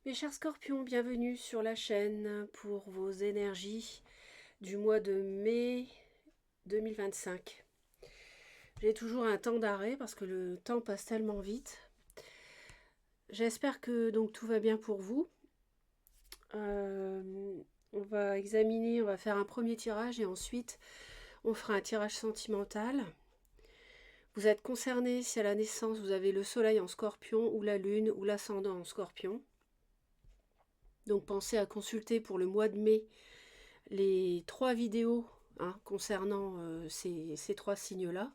Mes chers scorpions, bienvenue sur la chaîne pour vos énergies du mois de mai 2025. J'ai toujours un temps d'arrêt parce que le temps passe tellement vite. J'espère que donc tout va bien pour vous. On va examiner, on va faire un premier tirage et ensuite on fera un tirage sentimental. Vous êtes concerné si à la naissance vous avez le soleil en scorpion ou la lune ou l'ascendant en scorpion. Donc pensez à consulter pour le mois de mai les 3 vidéos concernant ces 3 signes-là.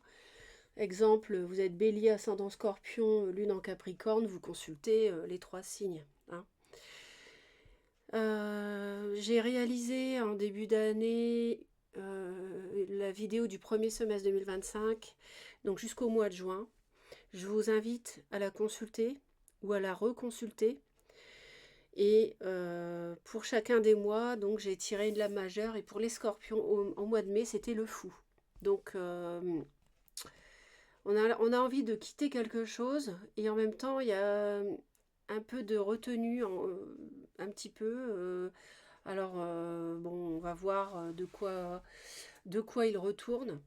Exemple, vous êtes bélier, ascendant scorpion, lune en capricorne, vous consultez les 3 signes. J'ai réalisé en début d'année la vidéo du premier semestre 2025, donc jusqu'au mois de juin. Je vous invite à la consulter ou à la reconsulter. Et pour chacun des mois, donc j'ai tiré une lame majeure. Et pour les scorpions, au mois de mai, c'était le fou. Donc on a envie de quitter quelque chose. Et en même temps, il y a un peu de retenue, un petit peu. Alors, bon, on va voir de quoi il retourne.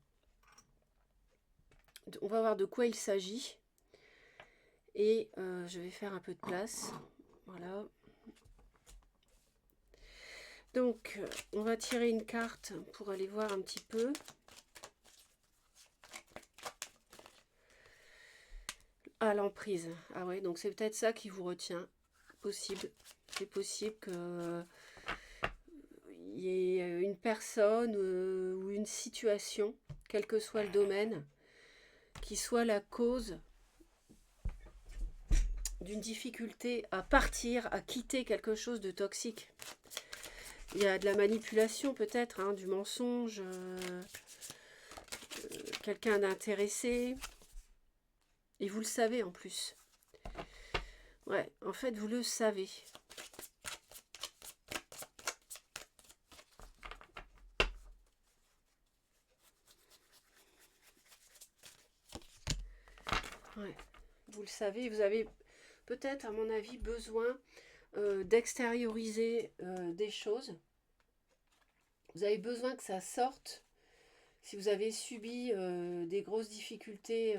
On va voir de quoi il s'agit. Et je vais faire un peu de place. Voilà. Donc, on va tirer une carte pour aller voir un petit peu. Ah, l'emprise. Ah ouais, donc c'est peut-être ça qui vous retient. Possible. C'est possible que il y ait une personne ou une situation, quel que soit le domaine, qui soit la cause d'une difficulté à partir, à quitter quelque chose de toxique. Il y a de la manipulation peut-être, du mensonge, quelqu'un d'intéressé. Et vous le savez en plus. Ouais, en fait, vous le savez. Ouais, vous le savez, vous avez peut-être, à mon avis, besoin d'extérioriser des choses. Vous avez besoin que ça sorte. Si vous avez subi des grosses difficultés,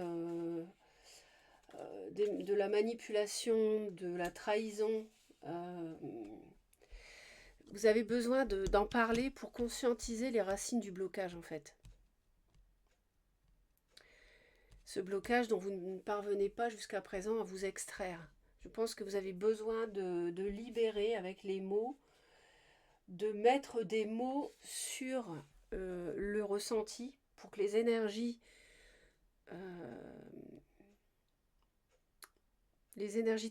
de la manipulation, de la trahison, vous avez besoin d'en parler pour conscientiser les racines du blocage en fait. Ce blocage dont vous ne parvenez pas jusqu'à présent à vous extraire. Je pense que vous avez besoin de libérer avec les mots, de mettre des mots sur le ressenti pour que les énergies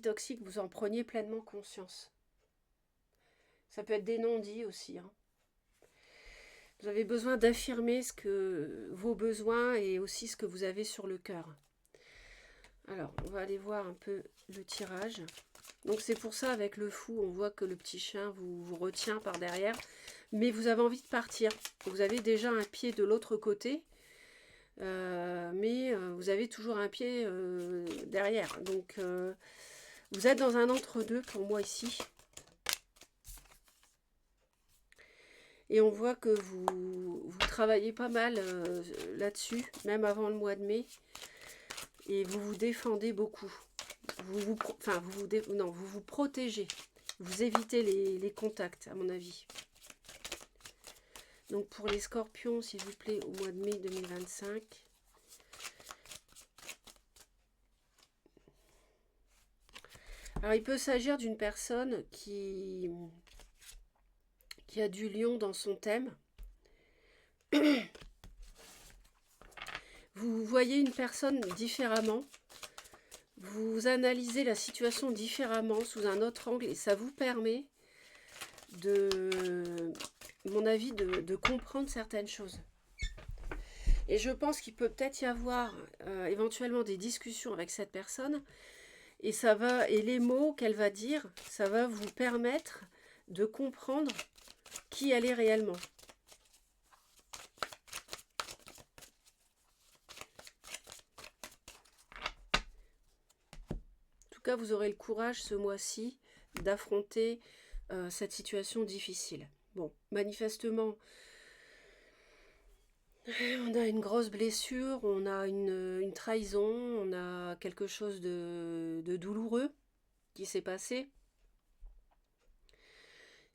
toxiques, vous en preniez pleinement conscience. Ça peut être des non-dits aussi. Vous avez besoin d'affirmer vos besoins et aussi ce que vous avez sur le cœur. Alors, on va aller voir un peu le tirage. Donc c'est pour ça, avec le fou, on voit que le petit chien vous retient par derrière. Mais vous avez envie de partir. Vous avez déjà un pied de l'autre côté. Mais vous avez toujours un pied derrière. Donc vous êtes dans un entre-deux pour moi ici. Et on voit que vous travaillez pas mal là-dessus, même avant le mois de mai. Et vous vous défendez beaucoup. Vous vous protégez. Vous évitez les contacts, à mon avis. Donc pour les scorpions, s'il vous plaît, au mois de mai 2025. Alors il peut s'agir d'une personne qui a du lion dans son thème. Vous voyez une personne différemment. Vous analysez la situation différemment, sous un autre angle, et ça vous permet à mon avis, de comprendre certaines choses. Et je pense qu'il peut peut-être y avoir éventuellement des discussions avec cette personne, et les mots qu'elle va dire, ça va vous permettre de comprendre qui elle est réellement. En tout cas, vous aurez le courage ce mois-ci d'affronter cette situation difficile. Bon, manifestement, on a une grosse blessure, on a une trahison, on a quelque chose de douloureux qui s'est passé.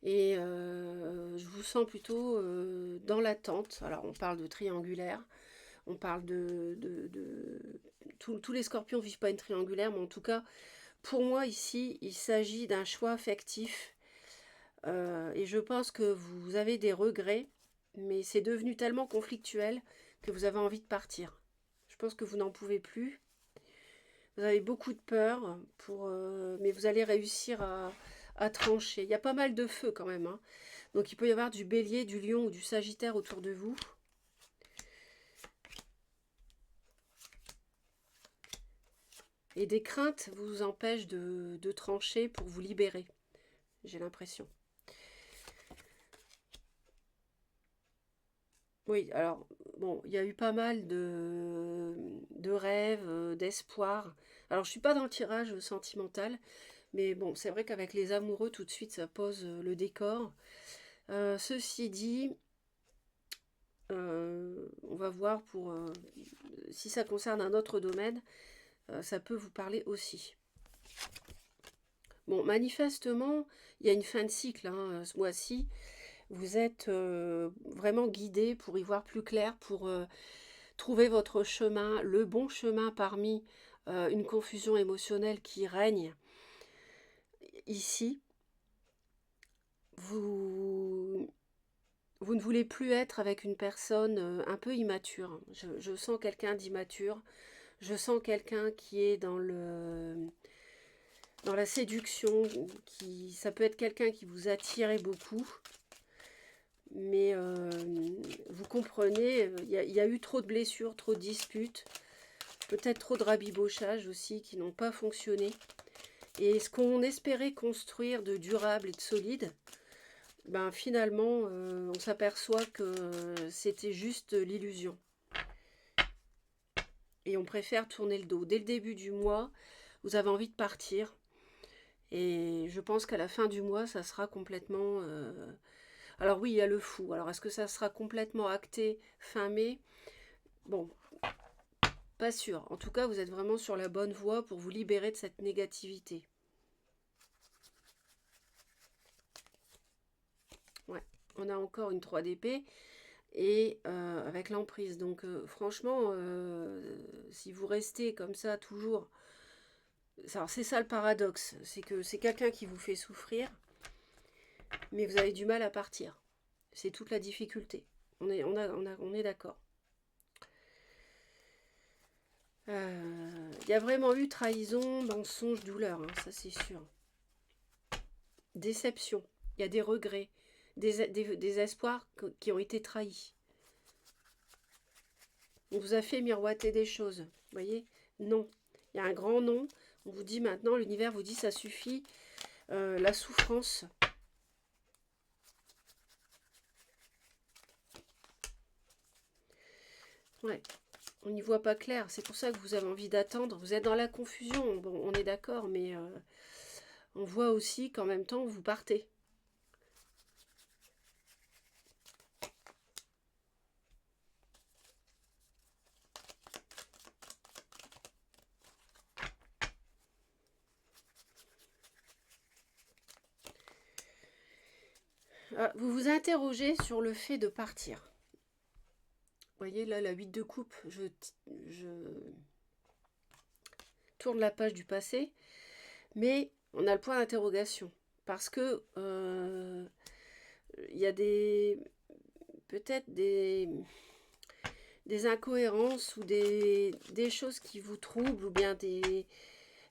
Et je vous sens plutôt dans l'attente. Alors on parle de triangulaire, on parle tous les scorpions ne vivent pas une triangulaire, mais en tout cas, pour moi ici, il s'agit d'un choix affectif. Et je pense que vous avez des regrets, mais c'est devenu tellement conflictuel que vous avez envie de partir. Je pense que vous n'en pouvez plus. Vous avez beaucoup de peur, mais vous allez réussir à trancher. Il y a pas mal de feu quand même, hein. Donc il peut y avoir du bélier, du lion ou du sagittaire autour de vous. Et des craintes vous empêchent de trancher pour vous libérer. J'ai l'impression. Oui, alors, bon, il y a eu pas mal de rêves, d'espoirs. Alors, je suis pas dans le tirage sentimental, mais bon, c'est vrai qu'avec les amoureux, tout de suite, ça pose le décor. Ceci dit, on va voir pour si ça concerne un autre domaine, ça peut vous parler aussi. Bon, manifestement, il y a une fin de cycle hein, ce mois-ci. Vous êtes vraiment guidé pour y voir plus clair, pour trouver votre chemin, le bon chemin parmi une confusion émotionnelle qui règne ici. Vous ne voulez plus être avec une personne un peu immature. Je sens quelqu'un d'immature. Je sens quelqu'un qui est dans la séduction. Ça peut être quelqu'un qui vous attirait beaucoup. Mais vous comprenez, il y a eu trop de blessures, trop de disputes. Peut-être trop de rabibochages aussi qui n'ont pas fonctionné. Et ce qu'on espérait construire de durable et de solide, ben finalement, on s'aperçoit que c'était juste l'illusion. Et on préfère tourner le dos. Dès le début du mois, vous avez envie de partir. Et je pense qu'à la fin du mois, ça sera complètement... Alors oui, il y a le fou. Alors est-ce que ça sera complètement acté fin mai? Bon, pas sûr. En tout cas, vous êtes vraiment sur la bonne voie pour vous libérer de cette négativité. Ouais, on a encore une 3 d'épée et avec l'emprise. Donc franchement, si vous restez comme ça toujours... C'est ça le paradoxe, c'est que c'est quelqu'un qui vous fait souffrir, mais vous avez du mal à partir. C'est toute la difficulté. On est d'accord. Il y a vraiment eu trahison, mensonge, douleur, hein, ça c'est sûr. Déception, il y a des regrets, des espoirs qui ont été trahis. On vous a fait miroiter des choses, vous voyez? Non, il y a un grand non. On vous dit maintenant, l'univers vous dit ça suffit, la souffrance. Ouais, on n'y voit pas clair. C'est pour ça que vous avez envie d'attendre. Vous êtes dans la confusion, bon, on est d'accord, mais on voit aussi qu'en même temps, vous partez. Vous vous interrogez sur le fait de partir. Vous voyez là, la 8 de coupe, je tourne la page du passé, mais on a le point d'interrogation. Parce que il y a peut-être des incohérences ou des choses qui vous troublent ou bien des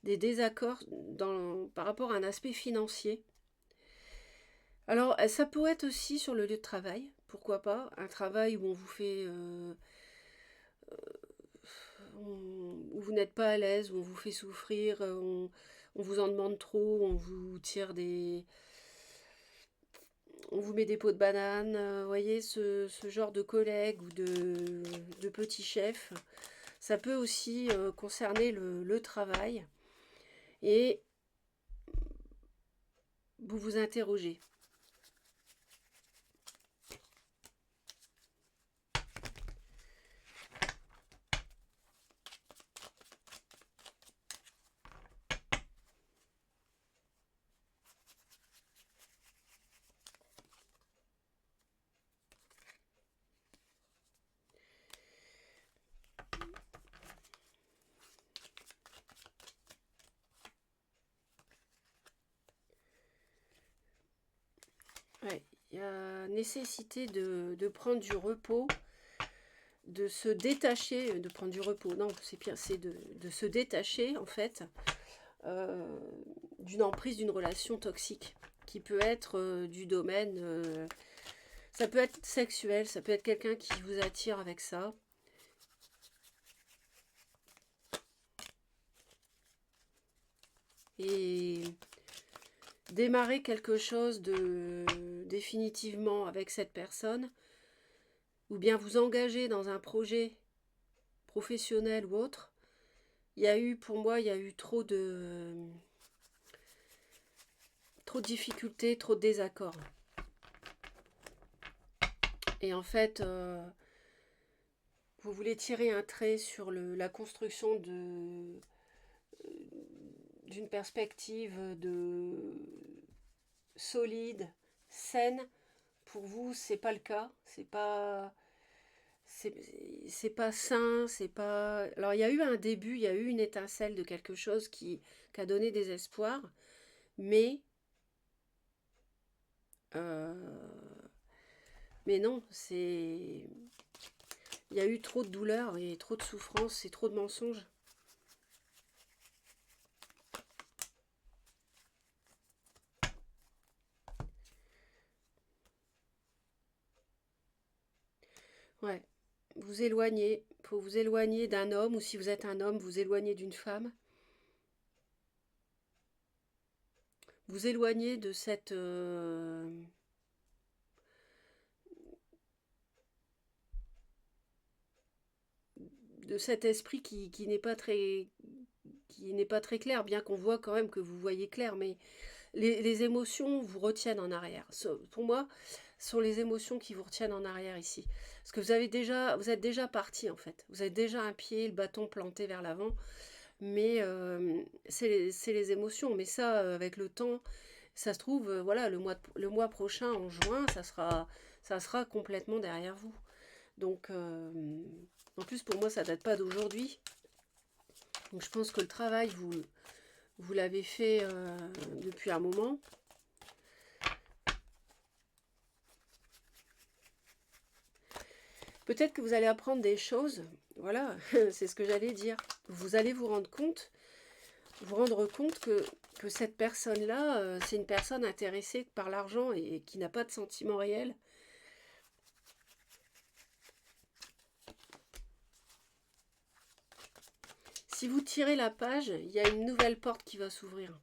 désaccords par rapport à un aspect financier. Alors, ça peut être aussi sur le lieu de travail, pourquoi pas, un travail où on vous fait... où vous n'êtes pas à l'aise, où on vous fait souffrir, on vous en demande trop, on vous tire des... On vous met des pots de banane, vous voyez, ce genre de collègues ou de petits chefs. Ça peut aussi concerner le travail. Et vous vous interrogez. Ouais, il y a nécessité de prendre du repos, de se détacher, de prendre du repos, non, c'est pire, c'est de se détacher, en fait, d'une emprise d'une relation toxique, qui peut être du domaine, ça peut être sexuel, ça peut être quelqu'un qui vous attire avec ça. Et démarrer quelque chose de définitivement avec cette personne, ou bien vous engager dans un projet professionnel ou autre, il y a eu, pour moi, il y a eu trop de difficultés, trop de désaccords. Et en fait, vous voulez tirer un trait sur la construction d'une perspective solide, saine. Pour vous, c'est pas le cas. C'est pas sain, c'est pas... Alors, il y a eu un début, il y a eu une étincelle de quelque chose qui a donné des espoirs, mais non, c'est... Il y a eu trop de douleur et trop de souffrance et trop de mensonges. Ouais, vous éloignez, faut vous éloigner d'un homme, ou si vous êtes un homme, vous éloignez d'une femme. Vous éloignez de cet esprit qui n'est pas très clair, bien qu'on voit quand même que vous voyez clair, mais les émotions vous retiennent en arrière. Pour moi, ce sont les émotions qui vous retiennent en arrière ici. Parce que vous êtes déjà parti en fait. Vous êtes déjà un pied, le bâton planté vers l'avant. Mais c'est les émotions. Mais ça, avec le temps, ça se trouve, voilà, le mois prochain, en juin, ça sera complètement derrière vous. Donc, en plus, pour moi, ça date pas d'aujourd'hui. Donc, je pense que le travail, vous l'avez fait depuis un moment. Peut-être que vous allez apprendre des choses. Voilà, c'est ce que j'allais dire. Vous allez vous rendre compte que cette personne-là, c'est une personne intéressée par l'argent et qui n'a pas de sentiments réels. Si vous tirez la page, il y a une nouvelle porte qui va s'ouvrir.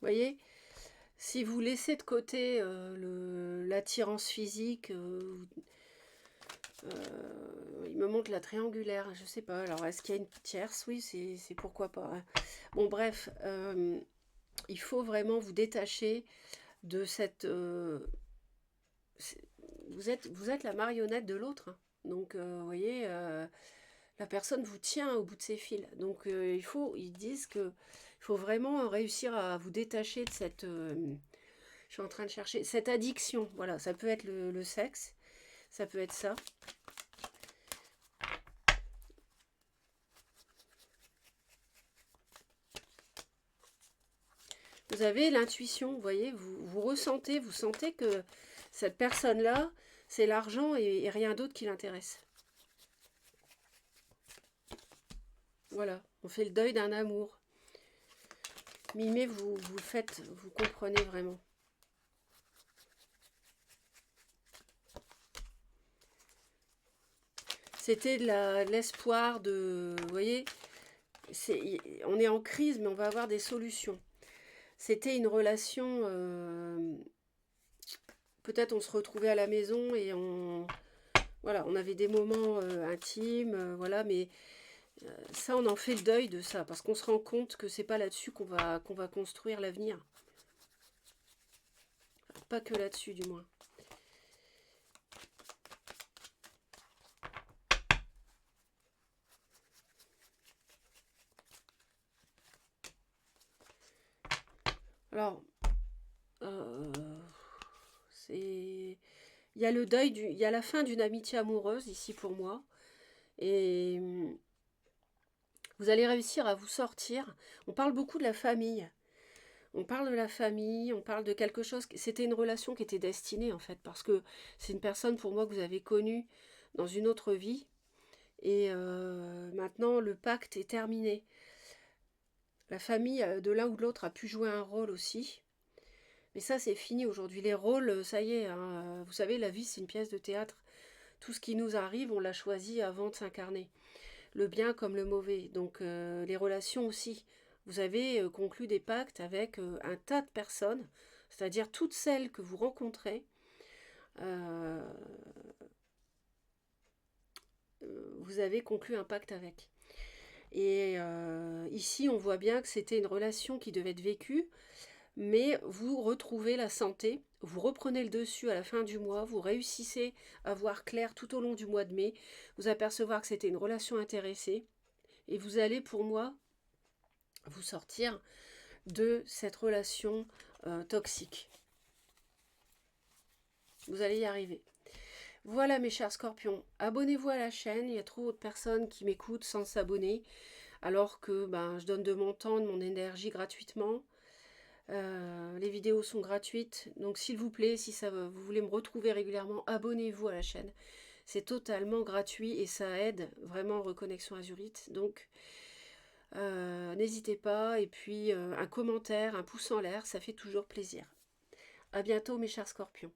Vous voyez, si vous laissez de côté l'attirance physique, il me montre la triangulaire, je sais pas. Alors, est-ce qu'il y a une tierce? Oui, c'est pourquoi pas, hein. Bon, bref, il faut vraiment vous détacher de cette... vous êtes la marionnette de l'autre, hein. Donc, vous voyez, la personne vous tient au bout de ses fils. Donc, ils disent que il faut vraiment réussir à vous détacher de cette... je suis en train de chercher cette addiction. Voilà, ça peut être le sexe, ça peut être ça. Vous avez l'intuition, vous voyez, vous ressentez, vous sentez que cette personne-là, c'est l'argent et rien d'autre qui l'intéresse. Voilà, on fait le deuil d'un amour. Mimez, vous faites, vous comprenez vraiment. C'était de l'espoir de... Vous voyez, on est en crise, mais on va avoir des solutions. C'était une relation... peut-être on se retrouvait à la maison et voilà, on avait des moments intimes, voilà, mais ça, on en fait le deuil de ça, parce qu'on se rend compte que c'est pas là-dessus qu'on va construire l'avenir. Pas que là-dessus, du moins. Alors, c'est... Il y a le deuil, il y a la fin d'une amitié amoureuse, ici, pour moi. Et vous allez réussir à vous sortir. On parle beaucoup de la famille. On parle de la famille, on parle de quelque chose. C'était une relation qui était destinée, en fait, parce que c'est une personne, pour moi, que vous avez connue dans une autre vie. Et maintenant, le pacte est terminé. La famille de l'un ou de l'autre a pu jouer un rôle aussi. Mais ça, c'est fini aujourd'hui. Les rôles, ça y est, hein, vous savez, la vie, c'est une pièce de théâtre. Tout ce qui nous arrive, on l'a choisi avant de s'incarner. Le bien comme le mauvais. Donc, les relations aussi. Vous avez conclu des pactes avec un tas de personnes, c'est-à-dire toutes celles que vous rencontrez. Vous avez conclu un pacte avec. Et ici, on voit bien que c'était une relation qui devait être vécue, mais vous retrouvez la santé, vous reprenez le dessus à la fin du mois, vous réussissez à voir clair tout au long du mois de mai, vous apercevoir que c'était une relation intéressée, et vous allez, pour moi, vous sortir de cette relation toxique. Vous allez y arriver. Voilà mes chers scorpions, abonnez-vous à la chaîne, il y a trop de personnes qui m'écoutent sans s'abonner, alors que je donne de mon temps, de mon énergie gratuitement. Les vidéos sont gratuites, donc s'il vous plaît, si vous voulez me retrouver régulièrement, abonnez-vous à la chaîne. C'est totalement gratuit et ça aide vraiment Reconnexion Azurite. Donc n'hésitez pas, et puis un commentaire, un pouce en l'air, ça fait toujours plaisir. À bientôt mes chers scorpions.